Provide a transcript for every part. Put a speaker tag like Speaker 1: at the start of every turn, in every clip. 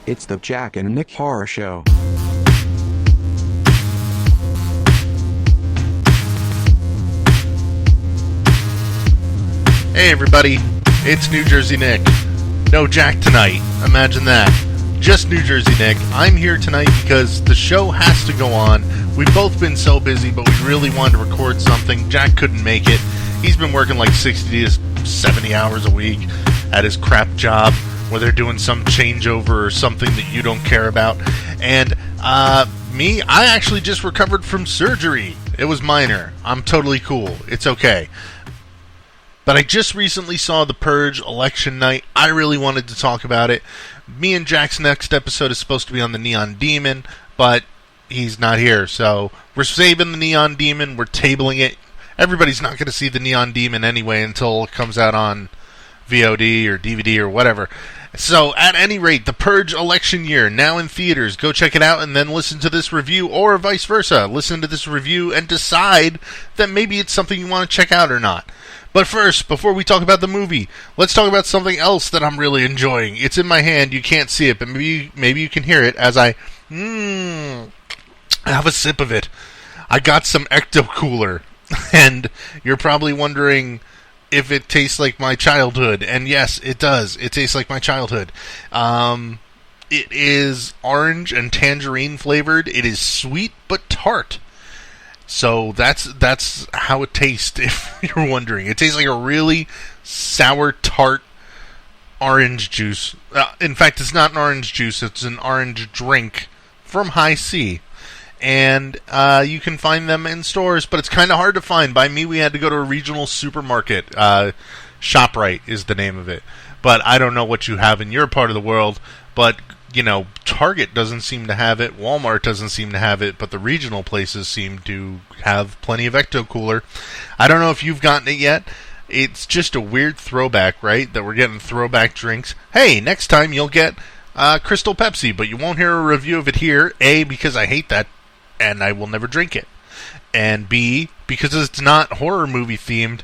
Speaker 1: It's the Jack and Nick Horror Show.
Speaker 2: Hey everybody, it's New Jersey Nick. No Jack tonight, imagine that. Just New Jersey Nick. I'm here tonight because the show has to go on. We've both been so busy, but we really wanted to record something. Jack couldn't make it. He's been working like 60 to 70 hours a week at his crap job, where they're doing some changeover or something that you don't care about. And me, I actually just recovered from surgery. It was minor. I'm totally cool. It's okay. But I just recently saw the Purge Election Night. I really wanted to talk about it. Me and Jack's next episode is supposed to be on the Neon Demon, but he's not here. So we're saving the Neon Demon. We're tabling it. Everybody's not going to see the Neon Demon anyway until it comes out on VOD or DVD or whatever. So, at any rate, the Purge Election Year, now in theaters. Go check it out and then listen to this review, or vice versa. Listen to this review and decide that maybe it's something you want to check out or not. But first, before we talk about the movie, let's talk about something else that I'm really enjoying. It's in my hand. You can't see it, but maybe you can hear it as I have a sip of it. I got some Ecto Cooler, and you're probably wondering if it tastes like my childhood. And yes, it does. It tastes like my childhood. It is orange and tangerine flavored. It is sweet but tart. So that's how it tastes, if you're wondering. It tastes like a really sour, tart orange juice. In fact, it's not an orange juice. It's an orange drink from High C. And you can find them in stores, but it's kind of hard to find. By me, we had to go to a regional supermarket. ShopRite is the name of it. But I don't know what you have in your part of the world. But, you know, Target doesn't seem to have it. Walmart doesn't seem to have it. But the regional places seem to have plenty of Ecto Cooler. I don't know if you've gotten it yet. It's just a weird throwback, right? That we're getting throwback drinks. Hey, next time you'll get Crystal Pepsi. But you won't hear a review of it here. A, because I hate that, and I will never drink it. And B, because it's not horror movie themed.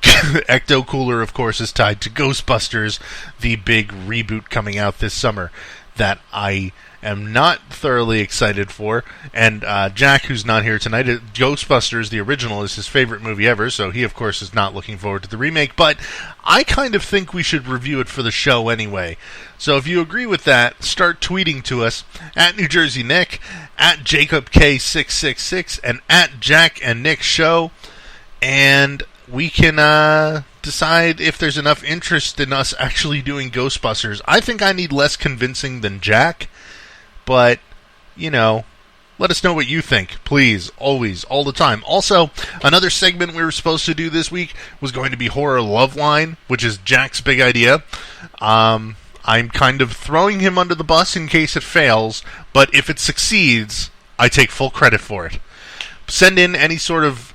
Speaker 2: Ecto Cooler, of course, is tied to Ghostbusters, the big reboot coming out this summer that I am not thoroughly excited for. And Jack, who's not here tonight, Ghostbusters, the original, is his favorite movie ever, so he, of course, is not looking forward to the remake. But I kind of think we should review it for the show anyway. So if you agree with that, start tweeting to us at New Jersey Nick, at JacobK666, and at Jack and Nick Show. And we can decide if there's enough interest in us actually doing Ghostbusters. I think I need less convincing than Jack, but, you know, let us know what you think, please, always, all the time. Also, another segment we were supposed to do this week was going to be Horror Love Line, which is Jack's big idea. I'm kind of throwing him under the bus in case it fails, but if it succeeds, I take full credit for it. Send in any sort of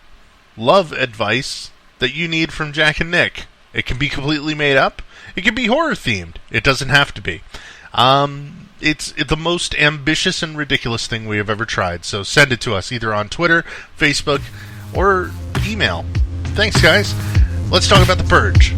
Speaker 2: love advice that you need from Jack and Nick. It can be completely made up. It can be horror themed. It doesn't have to be. It's the most ambitious and ridiculous thing we have ever tried. So send it to us either on Twitter, Facebook, or email. Thanks, guys. Let's talk about the Purge.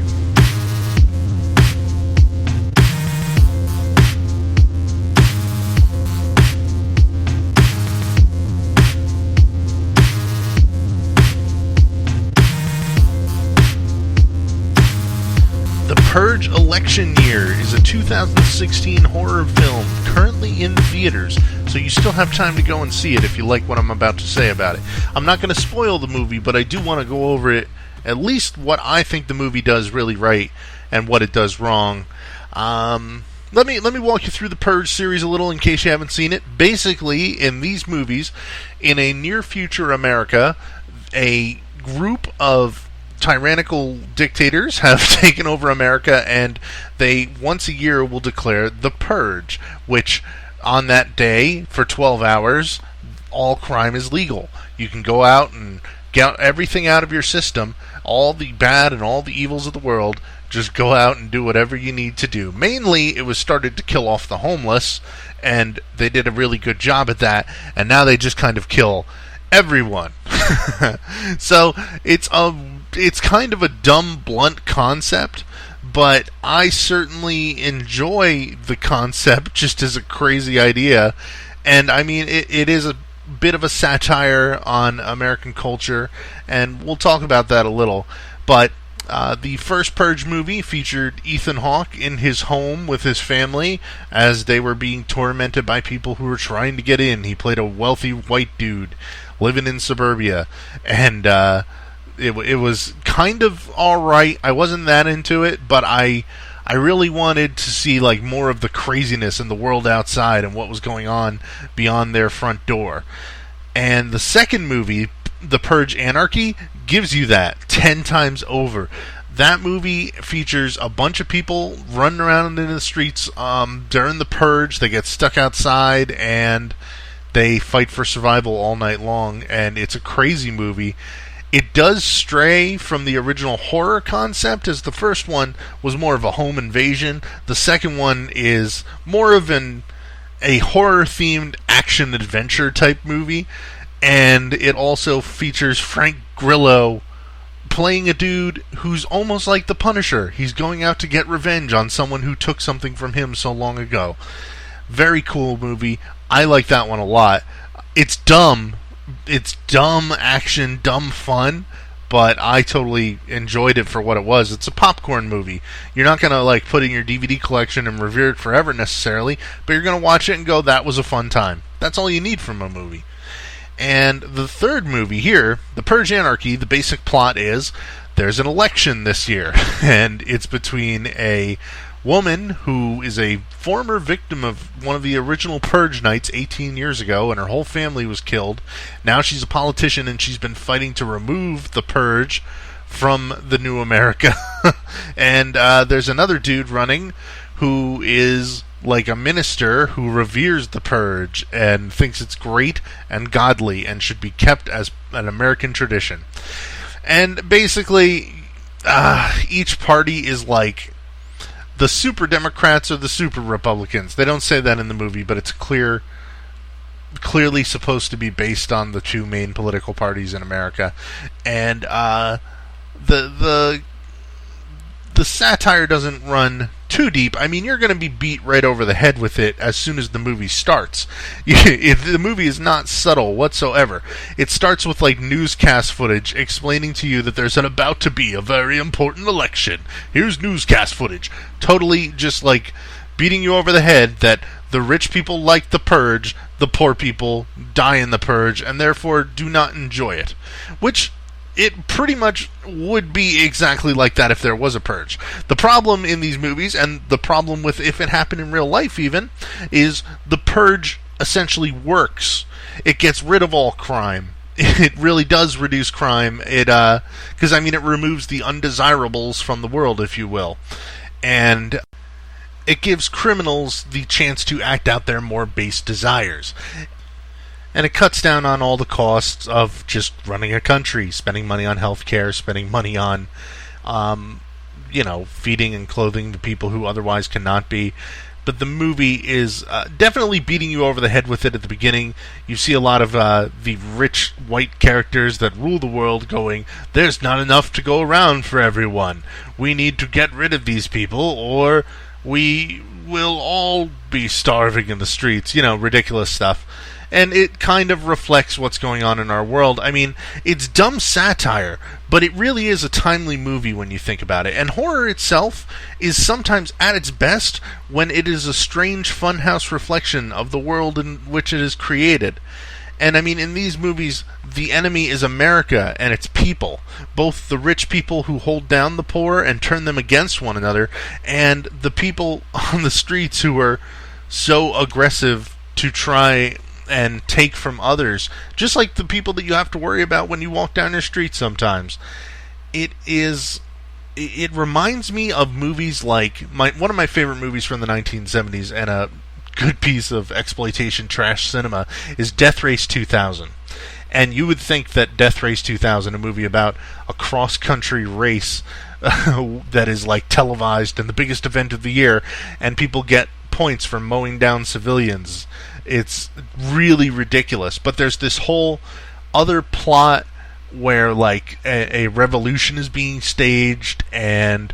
Speaker 2: Purge Election Year is a 2016 horror film currently in theaters, so you still have time to go and see it if you like what I'm about to say about it. I'm not going to spoil the movie, but I do want to go over it, at least what I think the movie does really right and what it does wrong. Let me walk you through the Purge series a little in case you haven't seen it. Basically, in these movies, in a near future America, a group of tyrannical dictators have taken over America, and they once a year will declare the Purge, which on that day for 12 hours all crime is legal. You can go out and get everything out of your system, all the bad and all the evils of the world. Just go out and do whatever you need to do. Mainly it was started to kill off the homeless, and they did a really good job at that, and now they just kind of kill everyone. So it's kind of a dumb, blunt concept, but I certainly enjoy the concept just as a crazy idea. And I mean, it is a bit of a satire on American culture, and we'll talk about that a little. But the first Purge movie featured Ethan Hawke in his home with his family as they were being tormented by people who were trying to get in. He played a wealthy white dude living in suburbia, and it was kind of alright. I wasn't that into it, but I really wanted to see like more of the craziness in the world outside and what was going on beyond their front door. And the second movie, The Purge Anarchy, gives you that 10 times over. That movie features a bunch of people running around in the streets during the purge. They get stuck outside and they fight for survival all night long, and it's a crazy movie. It does stray from the original horror concept, as the first one was more of a home invasion. The second one is more of a horror-themed action-adventure type movie, and it also features Frank Grillo playing a dude who's almost like the Punisher. He's going out to get revenge on someone who took something from him so long ago. Very cool movie. I like that one a lot. It's dumb. It's dumb action, dumb fun, but I totally enjoyed it for what it was. It's a popcorn movie. You're not going to like put it in your DVD collection and revere it forever necessarily, but you're going to watch it and go, that was a fun time. That's all you need from a movie. And the third movie here, The Purge Anarchy, the basic plot is there's an election this year, and it's between a woman who is a former victim of one of the original Purge nights 18 years ago, and her whole family was killed. Now she's a politician, and she's been fighting to remove the Purge from the new America. And there's another dude running who is like a minister who reveres the Purge and thinks it's great and godly and should be kept as an American tradition. And basically, each party is like the super Democrats or the super Republicans. They don't say that in the movie, but it's clearly supposed to be based on the two main political parties in America. And the satire doesn't run too deep. I mean, you're going to be beat right over the head with it as soon as the movie starts. The movie is not subtle whatsoever. It starts with like newscast footage explaining to you that there's about to be a very important election. Here's newscast footage. Totally just like beating you over the head that the rich people like the Purge, the poor people die in the Purge, and therefore do not enjoy it. Which it pretty much would be exactly like that if there was a Purge. The problem in these movies, and the problem with if it happened in real life even, is the Purge essentially works. It gets rid of all crime. It really does reduce crime. Because I mean, it removes the undesirables from the world, if you will. And it gives criminals the chance to act out their more base desires. And it cuts down on all the costs of just running a country, spending money on healthcare, spending money on, feeding and clothing the people who otherwise cannot be. But the movie is definitely beating you over the head with it at the beginning. You see a lot of the rich white characters that rule the world going, there's not enough to go around for everyone. We need to get rid of these people or we will all be starving in the streets. Ridiculous stuff. And it kind of reflects what's going on in our world. I mean, it's dumb satire, but it really is a timely movie when you think about it. And horror itself is sometimes at its best when it is a strange funhouse reflection of the world in which it is created. And I mean, in these movies, the enemy is America and its people. Both the rich people who hold down the poor and turn them against one another, and the people on the streets who are so aggressive to try and take from others, just like the people that you have to worry about when you walk down your street sometimes. It reminds me of movies like one of my favorite movies from the 1970s and a good piece of exploitation trash cinema is Death Race 2000. And you would think that Death Race 2000, a movie about a cross-country race that is like televised and the biggest event of the year, and people get points for mowing down civilians. It's really ridiculous. But there's this whole other plot where like a revolution is being staged, and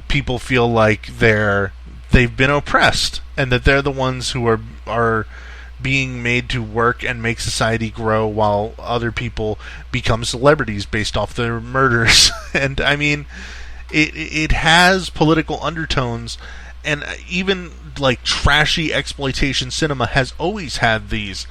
Speaker 2: people feel like they've been oppressed, and that they're the ones who are being made to work and make society grow, while other people become celebrities based off their murders. And I mean, it has political undertones, and even like trashy exploitation cinema has always had these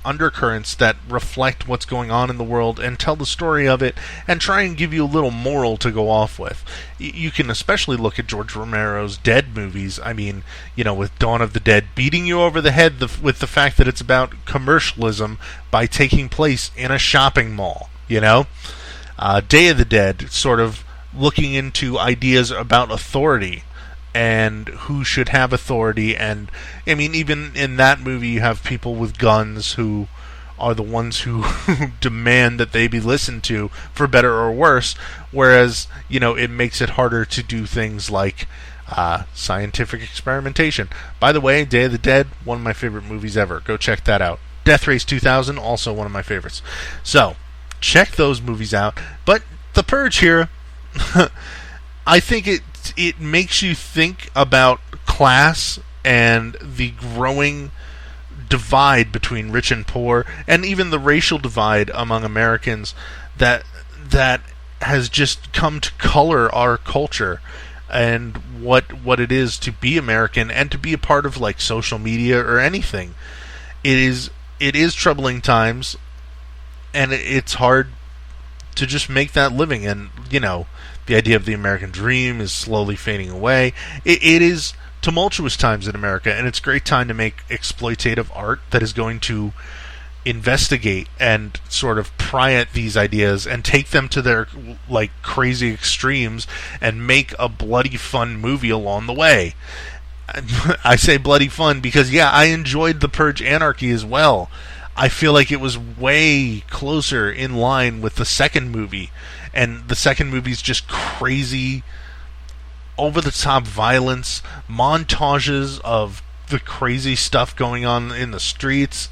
Speaker 2: undercurrents that reflect what's going on in the world and tell the story of it and try and give you a little moral to go off with. You can especially look at George Romero's Dead movies. I mean, with Dawn of the Dead beating you over the head with the fact that it's about commercialism by taking place in a shopping mall. Day of the Dead sort of looking into ideas about authority and who should have authority. And I mean, even in that movie you have people with guns who are the ones who demand that they be listened to, for better or worse, whereas it makes it harder to do things like scientific experimentation. By the way, Day of the Dead, one of my favorite movies ever. Go check that out. Death Race 2000, also one of my favorites. So check those movies out. But The Purge here, I think it makes you think about class and the growing divide between rich and poor, and even the racial divide among Americans that has just come to color our culture and what it is to be American and to be a part of like social media or anything. It is troubling times, and it's hard to just make that living. And the idea of the American dream is slowly fading away. It is tumultuous times in America, and it's a great time to make exploitative art that is going to investigate and sort of pry at these ideas and take them to their like crazy extremes and make a bloody fun movie along the way. I say bloody fun because I enjoyed The Purge Anarchy as well. I feel like it was way closer in line with the second movie. And the second movie's just crazy, over-the-top violence, montages of the crazy stuff going on in the streets,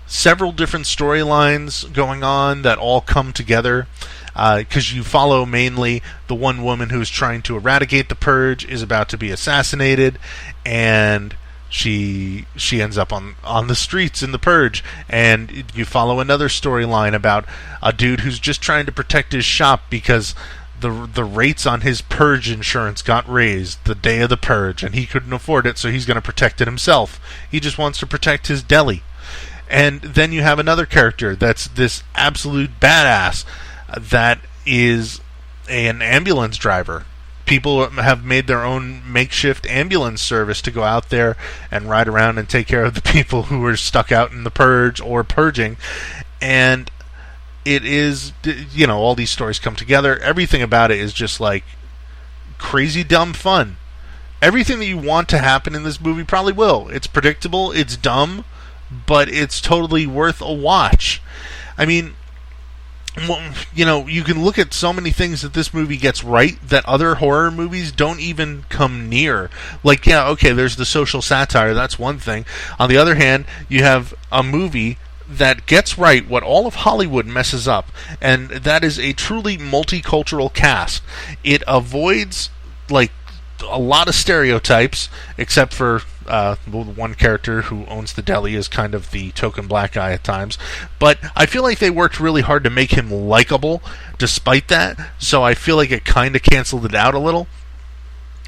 Speaker 2: several different storylines going on that all come together, because you follow mainly the one woman who's trying to eradicate the Purge is about to be assassinated, and she ends up on the streets in the Purge. And you follow another storyline about a dude who's just trying to protect his shop because the rates on his Purge insurance got raised the day of the Purge, and he couldn't afford it, so he's going to protect it himself. He just wants to protect his deli. And then you have another character that's this absolute badass that is an ambulance driver. People have made their own makeshift ambulance service to go out there and ride around and take care of the people who are stuck out in the Purge or purging. And it is, all these stories come together. Everything about it is just like crazy dumb fun. Everything that you want to happen in this movie probably will. It's predictable, it's dumb, but it's totally worth a watch. I mean, you can look at so many things that this movie gets right that other horror movies don't even come near. Like, there's the social satire, that's one thing. On the other hand, you have a movie that gets right what all of Hollywood messes up, and that is a truly multicultural cast. It avoids, like, a lot of stereotypes, except for one character who owns the deli is kind of the token black guy at times. But I feel like they worked really hard to make him likable despite that, so I feel like it kind of canceled it out a little.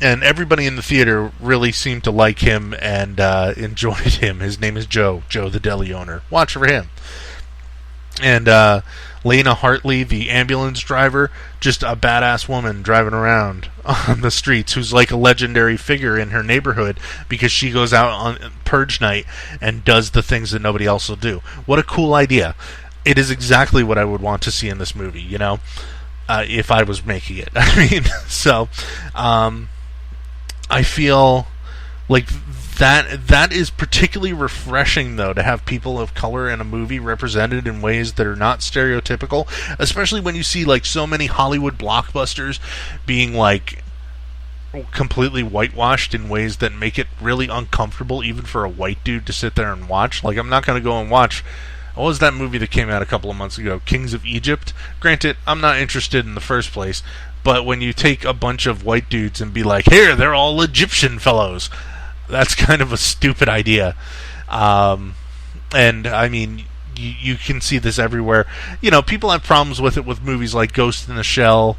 Speaker 2: And everybody in the theater really seemed to like him and enjoyed him. His name is Joe the deli owner. Watch for him. And Lena Hartley, the ambulance driver, just a badass woman driving around on the streets who's like a legendary figure in her neighborhood because she goes out on Purge night and does the things that nobody else will do. What a cool idea. It is exactly what I would want to see in this movie, if I was making it. I mean, so I feel like that is particularly refreshing, though, to have people of color in a movie represented in ways that are not stereotypical, especially when you see like so many Hollywood blockbusters being like completely whitewashed in ways that make it really uncomfortable even for a white dude to sit there and watch. Like, I'm not going to go and watch, what was that movie that came out a couple of months ago, Kings of Egypt? Granted, I'm not interested in the first place, But when you take a bunch of white dudes and be like, here, they're all Egyptian fellows, that's kind of a stupid idea. And, I mean, you can see this everywhere. You know, people have problems with it with movies like Ghost in the Shell,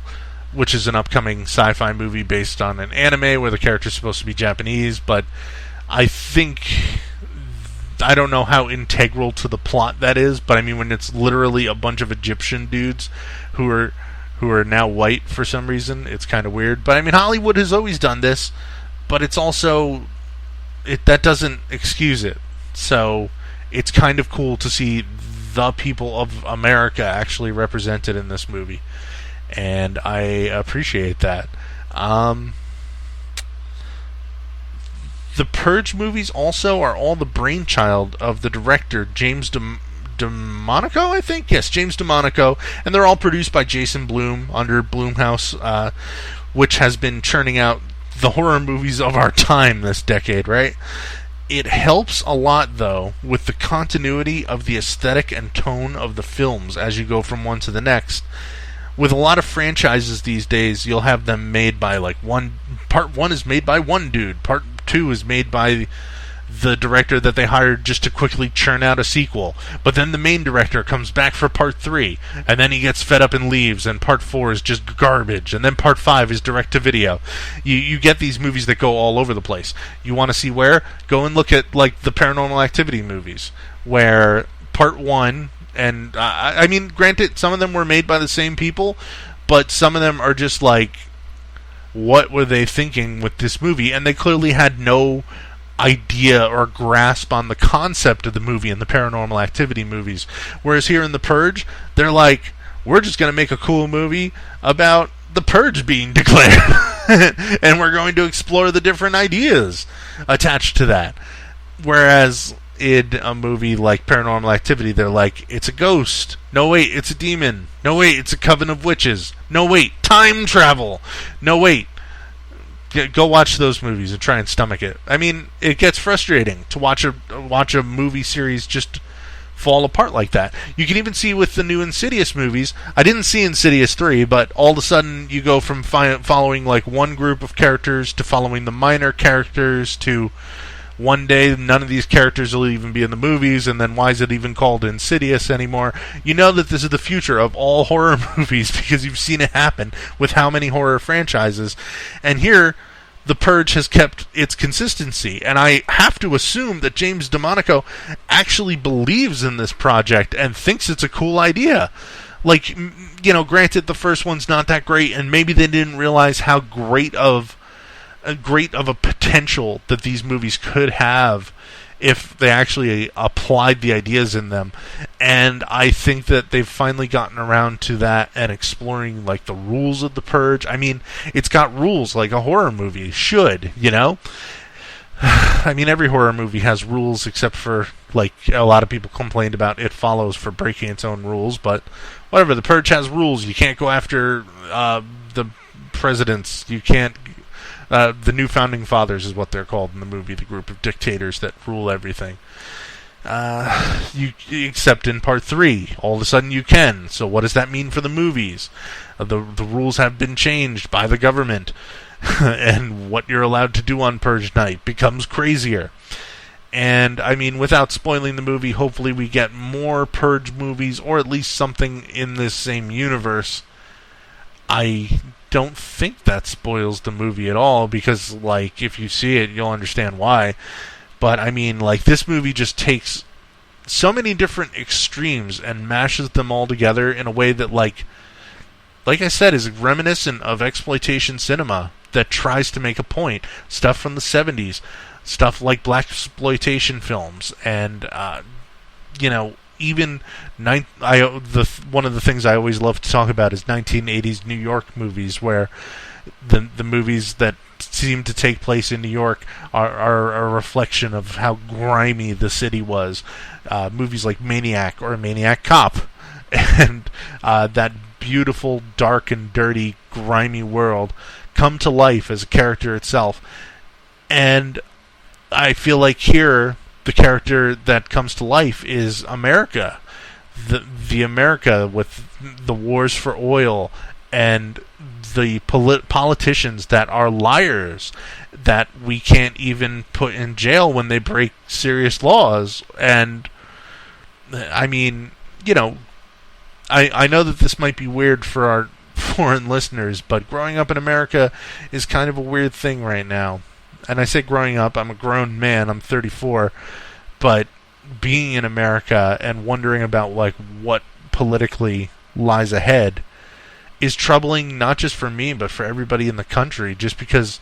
Speaker 2: which is an upcoming sci-fi movie based on an anime where the character's supposed to be Japanese, but I don't know how integral to the plot that is, but I mean, when it's literally a bunch of Egyptian dudes who are now white for some reason, it's kind of weird. But I mean, Hollywood has always done this, but it's also that doesn't excuse it. So it's kind of cool to see the people of America actually represented in this movie, and I appreciate that. The Purge movies also are all the brainchild of the director James DeMonaco, I think? Yes, James DeMonaco, and they're all produced by Jason Blum under Blumhouse, which has been churning out the horror movies of our time this decade, right? It helps a lot, though, with the continuity of the aesthetic and tone of the films as you go from one to the next. With a lot of franchises these days, you'll have them made by, like, part one is made by one dude, part two is made by the director that they hired just to quickly churn out a sequel. But then the main director comes back for part 3, and then he gets fed up and leaves, and part 4 is just garbage, and then part 5 is direct-to-video. You get these movies that go all over the place. You want to see where? Go and look at, like, the Paranormal Activity movies, where part 1, and, I mean, granted, some of them were made by the same people, but some of them are just like, what were they thinking with this movie? And they clearly had no idea or grasp on the concept of the movie in the Paranormal Activity movies. Whereas here in The Purge, they're like, we're just going to make a cool movie about the Purge being declared. And we're going to explore the different ideas attached to that. Whereas in a movie like Paranormal Activity, they're like, it's a ghost. No, wait, it's a demon. No, wait, it's a coven of witches. No, wait, time travel. No, wait. Go watch those movies and try and stomach it. I mean, it gets frustrating to watch a movie series just fall apart like that. You can even see with the new Insidious movies. I didn't see Insidious 3, but all of a sudden you go from following like one group of characters to following the minor characters to one day none of these characters will even be in the movies, and then why is it even called Insidious anymore? You know that this is the future of all horror movies because you've seen it happen with how many horror franchises. And here, The Purge has kept its consistency, and I have to assume that James DeMonaco actually believes in this project and thinks it's a cool idea. Like, you know, granted the first one's not that great, and maybe they didn't realize how great of a potential that these movies could have if they actually applied the ideas in them. And I think that they've finally gotten around to that and exploring like the rules of The Purge. I mean, it's got rules like a horror movie should, you know? I mean, every horror movie has rules except for, like, a lot of people complained about It Follows for breaking its own rules, but whatever, The Purge has rules. You can't go after the presidents. You can't the New Founding Fathers is what they're called in the movie, the group of dictators that rule everything. Except in part 3, all of a sudden you can. So what does that mean for the movies? The rules have been changed by the government, and what you're allowed to do on Purge Night becomes crazier. And, I mean, without spoiling the movie, hopefully we get more Purge movies, or at least something in this same universe. I don't think that spoils the movie at all, because, like, if you see it, you'll understand why. But, I mean, like, this movie just takes so many different extremes and mashes them all together in a way that, like I said, is reminiscent of exploitation cinema that tries to make a point. Stuff from the 70s, stuff like blaxploitation films, and, you know, even one of the things I always love to talk about is 1980s New York movies, where the movies that seem to take place in New York are a reflection of how grimy the city was. Movies like Maniac or Maniac Cop, and that beautiful, dark and dirty, grimy world come to life as a character itself. And I feel like here, the character that comes to life is America. The America with the wars for oil and the politicians that are liars that we can't even put in jail when they break serious laws. And I mean, I know that this might be weird for our foreign listeners, but growing up in America is kind of a weird thing right now. And I say growing up, I'm a grown man, I'm 34, but being in America and wondering about what politically lies ahead is troubling, not just for me, but for everybody in the country, just because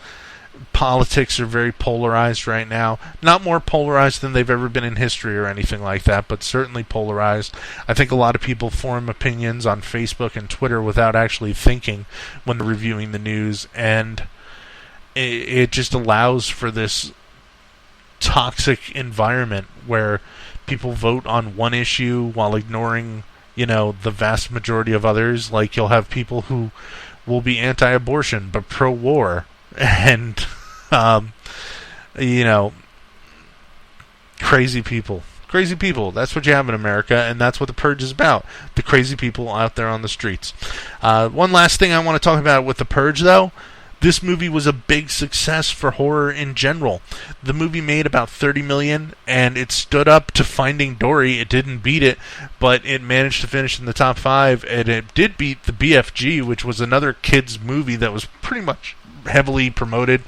Speaker 2: politics are very polarized right now. Not more polarized than they've ever been in history or anything like that, but certainly polarized. I think a lot of people form opinions on Facebook and Twitter without actually thinking when they're reviewing the news, and it just allows for this toxic environment where people vote on one issue while ignoring, the vast majority of others. Like, you'll have people who will be anti-abortion but pro-war, and crazy people. Crazy people. That's what you have in America, and that's what the Purge is about. The crazy people out there on the streets. One last thing I want to talk about with the Purge, though. This movie was a big success for horror in general. The movie made about $30 million, and it stood up to Finding Dory. It didn't beat it, but it managed to finish in the top 5, and it did beat the BFG, which was another kids' movie that was pretty much heavily promoted.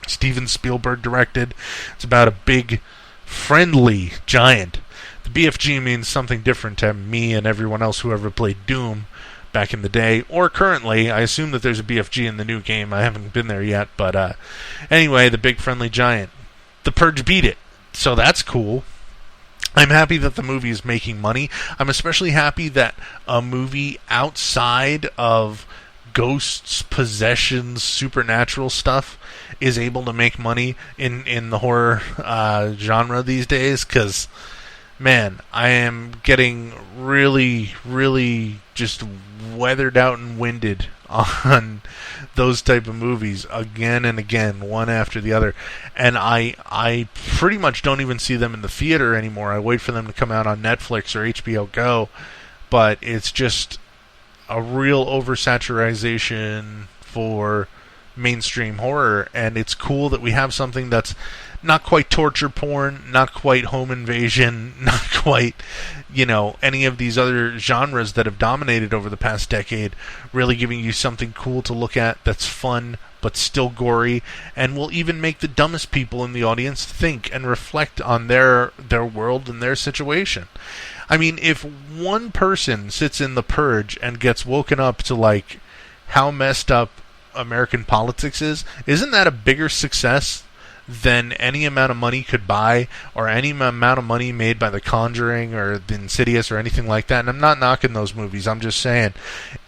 Speaker 2: Steven Spielberg directed. It's about a big, friendly giant. The BFG means something different to me and everyone else who ever played Doom back in the day, or currently. I assume that there's a BFG in the new game. I haven't been there yet, but anyway, the big friendly giant. The Purge beat it, so that's cool. I'm happy that the movie is making money. I'm especially happy that a movie outside of ghosts, possessions, supernatural stuff is able to make money in the horror genre these days, because, man, I am getting really, really just weathered out and winded on those type of movies again and again, one after the other. And I pretty much don't even see them in the theater anymore. I wait for them to come out on Netflix or HBO Go, but it's just a real oversaturation for mainstream horror, and it's cool that we have something that's not quite torture porn, not quite home invasion, not quite, any of these other genres that have dominated over the past decade, really giving you something cool to look at that's fun but still gory, and will even make the dumbest people in the audience think and reflect on their world and their situation. I mean, if one person sits in the Purge and gets woken up to, how messed up American politics is, isn't that a bigger success than any amount of money could buy, or any amount of money made by The Conjuring or The Insidious or anything like that? And I'm not knocking those movies. I'm just saying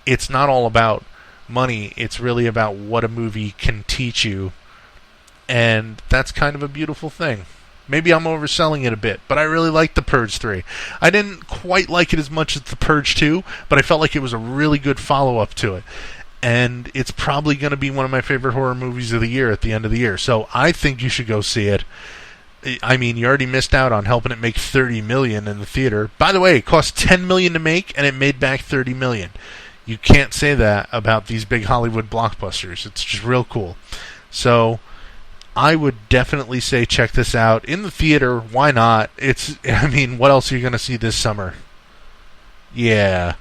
Speaker 2: it's not all about money. It's really about what a movie can teach you, and that's kind of a beautiful thing. Maybe I'm overselling it a bit, but I really liked The Purge 3. I didn't quite like it as much as The Purge 2, but I felt like it was a really good follow-up to it. And it's probably going to be one of my favorite horror movies of the year at the end of the year. So I think you should go see it. I mean, you already missed out on helping it make $30 million in the theater. By the way, it cost $10 million to make, and it made back $30 million. You can't say that about these big Hollywood blockbusters. It's just real cool. So I would definitely say check this out in the theater. Why not? What else are you going to see this summer? Yeah.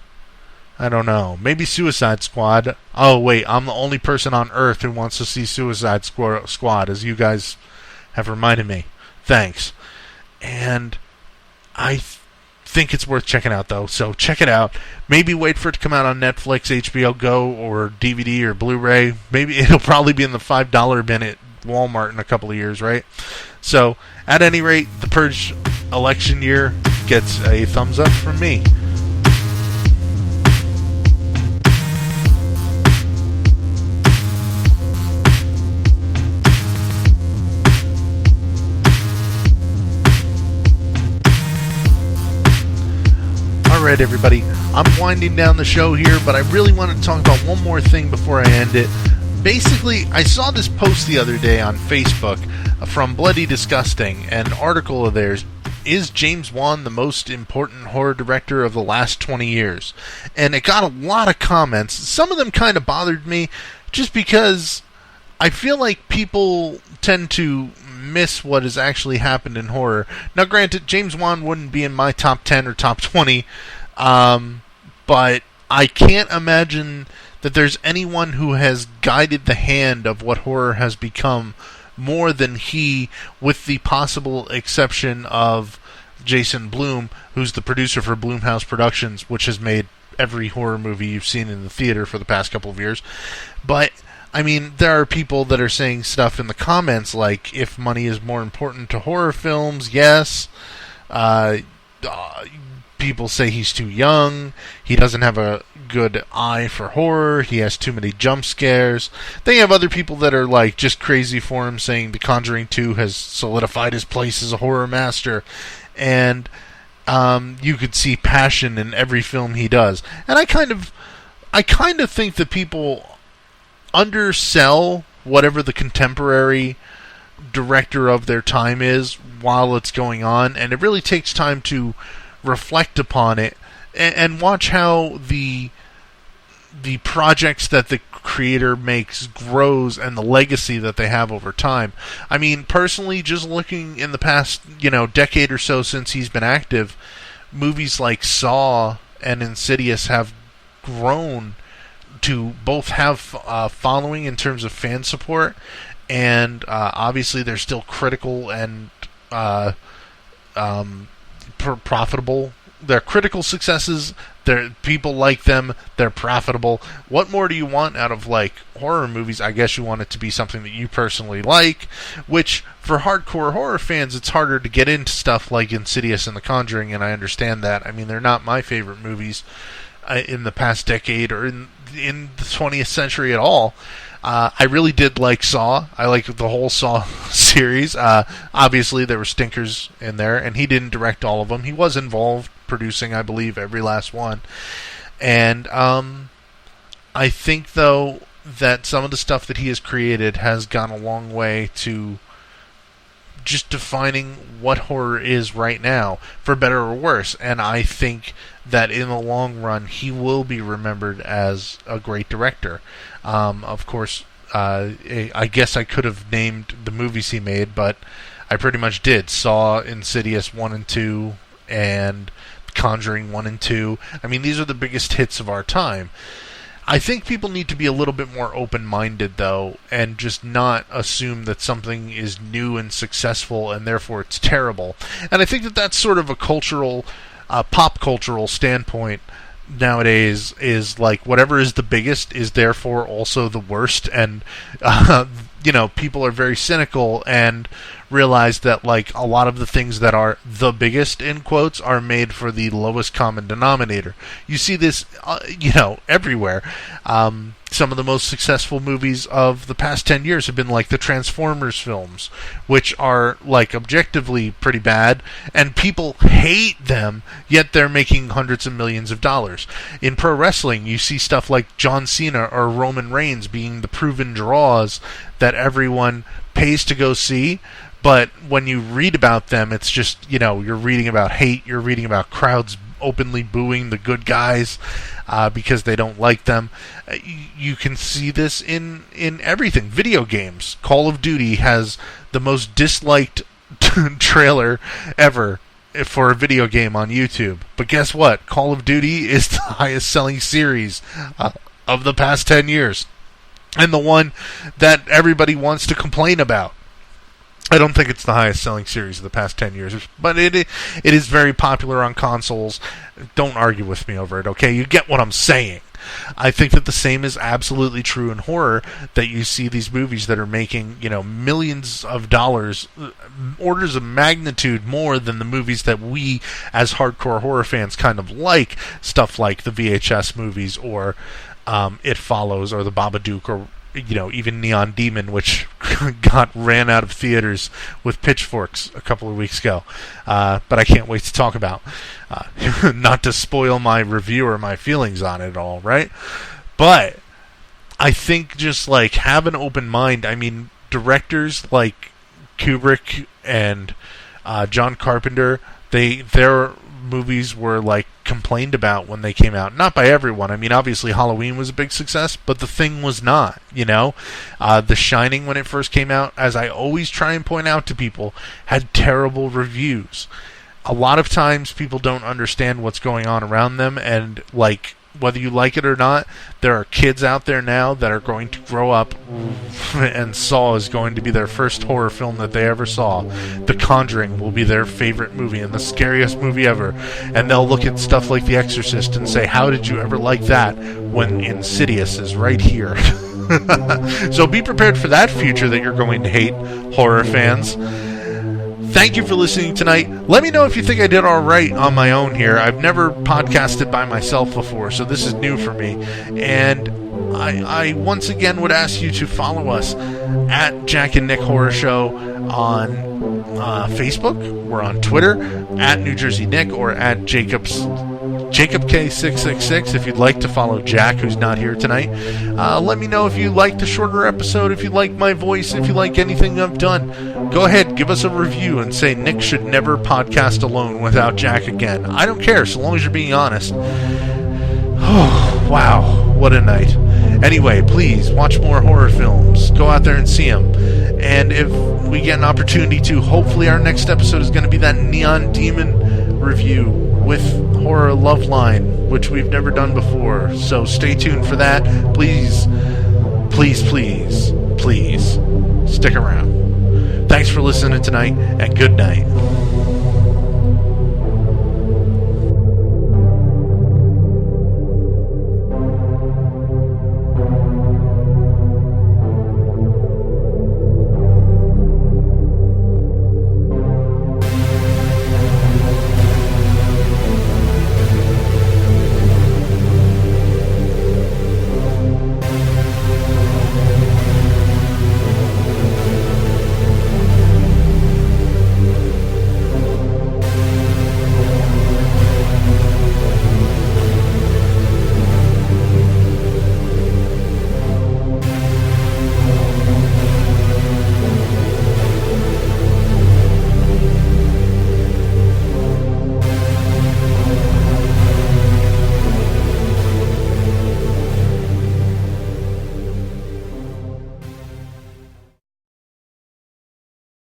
Speaker 2: I don't know. Maybe Suicide Squad. Oh, wait. I'm the only person on Earth who wants to see Suicide Squad, as you guys have reminded me. Thanks. And I think it's worth checking out, though. So check it out. Maybe wait for it to come out on Netflix, HBO Go, or DVD or Blu-ray. Maybe it'll probably be in the $5 bin at Walmart in a couple of years, right? So, at any rate, the Purge Election Year gets a thumbs up from me. Alright, everybody, I'm winding down the show here, but I really want to talk about one more thing before I end it. Basically, I saw this post the other day on Facebook from Bloody Disgusting, an article of theirs is James Wan the most important horror director of the last 20 years? And it got a lot of comments. Some of them kind of bothered me just because I feel like people tend to miss what has actually happened in horror. Now, granted, James Wan wouldn't be in my top 10 or top 20, but I can't imagine that there's anyone who has guided the hand of what horror has become more than he, with the possible exception of Jason Blum, who's the producer for Blumhouse Productions, which has made every horror movie you've seen in the theater for the past couple of years. But, I mean, there are people that are saying stuff in the comments like, if money is more important to horror films, yes. People say he's too young, he doesn't have a good eye for horror, he has too many jump scares. Then you have other people that are like just crazy for him, saying The Conjuring 2 has solidified his place as a horror master, and you could see passion in every film he does. And I kind of think that people undersell whatever the contemporary director of their time is while it's going on, and it really takes time to reflect upon it and watch how the projects that the creator makes grows and the legacy that they have over time. I mean, personally, just looking in the past, decade or so since he's been active, movies like Saw and Insidious have grown to both have following in terms of fan support, and obviously they're still critical and profitable. They're critical successes. People like them. They're profitable. What more do you want out of horror movies? I guess you want it to be something that you personally like, which for hardcore horror fans, it's harder to get into stuff like Insidious and The Conjuring, and I understand that. I mean, they're not my favorite movies in the past decade or in the 20th century at all. I really did like Saw. I like the whole Saw series. Obviously, there were stinkers in there, and he didn't direct all of them. He was involved producing, I believe, every last one. And I think, though, that some of the stuff that he has created has gone a long way to just defining what horror is right now, for better or worse. And I think that in the long run, he will be remembered as a great director. Of course, I guess I could have named the movies he made, but I pretty much did. Saw, Insidious 1 and 2, and Conjuring 1 and 2. I mean, these are the biggest hits of our time. I think people need to be a little bit more open-minded, though, and just not assume that something is new and successful and therefore it's terrible. And I think that that's sort of a cultural, pop cultural standpoint nowadays, is like whatever is the biggest is therefore also the worst, and people are very cynical and realize that a lot of the things that are the biggest in quotes are made for the lowest common denominator. You see this everywhere. Some of the most successful movies of the past 10 years have been like the Transformers films, which are objectively pretty bad, and people hate them, yet they're making hundreds of millions of dollars. In pro wrestling, you see stuff like John Cena or Roman Reigns being the proven draws that everyone pays to go see, but when you read about them, it's just, you're reading about hate, you're reading about crowds openly booing the good guys because they don't like them. You can see this in everything. Video games. Call of Duty has the most disliked trailer ever for a video game on YouTube. But guess what? Call of Duty is the highest selling series of the past 10 years. And the one that everybody wants to complain about. I don't think it's the highest selling series of the past 10 years, but it is very popular on consoles. Don't argue with me over it, okay? You get what I'm saying. I think that the same is absolutely true in horror, that you see these movies that are making, millions of dollars, orders of magnitude more than the movies that we as hardcore horror fans kind of like, stuff like the VHS movies or It Follows or The Babadook or even Neon Demon, which got ran out of theaters with pitchforks a couple of weeks ago. But I can't wait to talk about. Not to spoil my review or my feelings on it all, right? But I think just have an open mind. I mean, directors like Kubrick and John Carpenter, their movies were like complained about when they came out. Not by everyone. I mean, obviously Halloween was a big success, but The Thing was not, The Shining, when it first came out, as I always try and point out to people, had terrible reviews. A lot of times people don't understand what's going on around them, and like, whether you like it or not, there are kids out there now that are going to grow up and Saw is going to be their first horror film that they ever saw. The Conjuring will be their favorite movie and the scariest movie ever. And they'll look at stuff like The Exorcist and say, how did you ever like that when Insidious is right here? So be prepared for that future that you're going to hate, horror fans. Thank you for listening tonight. Let me know if you think I did all right on my own here. I've never podcasted by myself before, so this is new for me. And I once again would ask you to follow us at Jack and Nick Horror Show on Facebook. We're on Twitter at New Jersey Nick or at Jacob K666 if you'd like to follow Jack, who's not here tonight. Let me know if you liked a shorter episode, if you like my voice, if you like anything I've done. Go ahead, give us a review and say Nick should never podcast alone without Jack again. I don't care, so long as you're being honest. Oh, wow, what a night. Anyway, please, watch more horror films. Go out there and see them. And if we get an opportunity to, hopefully our next episode is going to be that Neon Demon review with Horror Loveline, which we've never done before. So stay tuned for that. Please, please, please, please stick around. Thanks for listening tonight, and good night.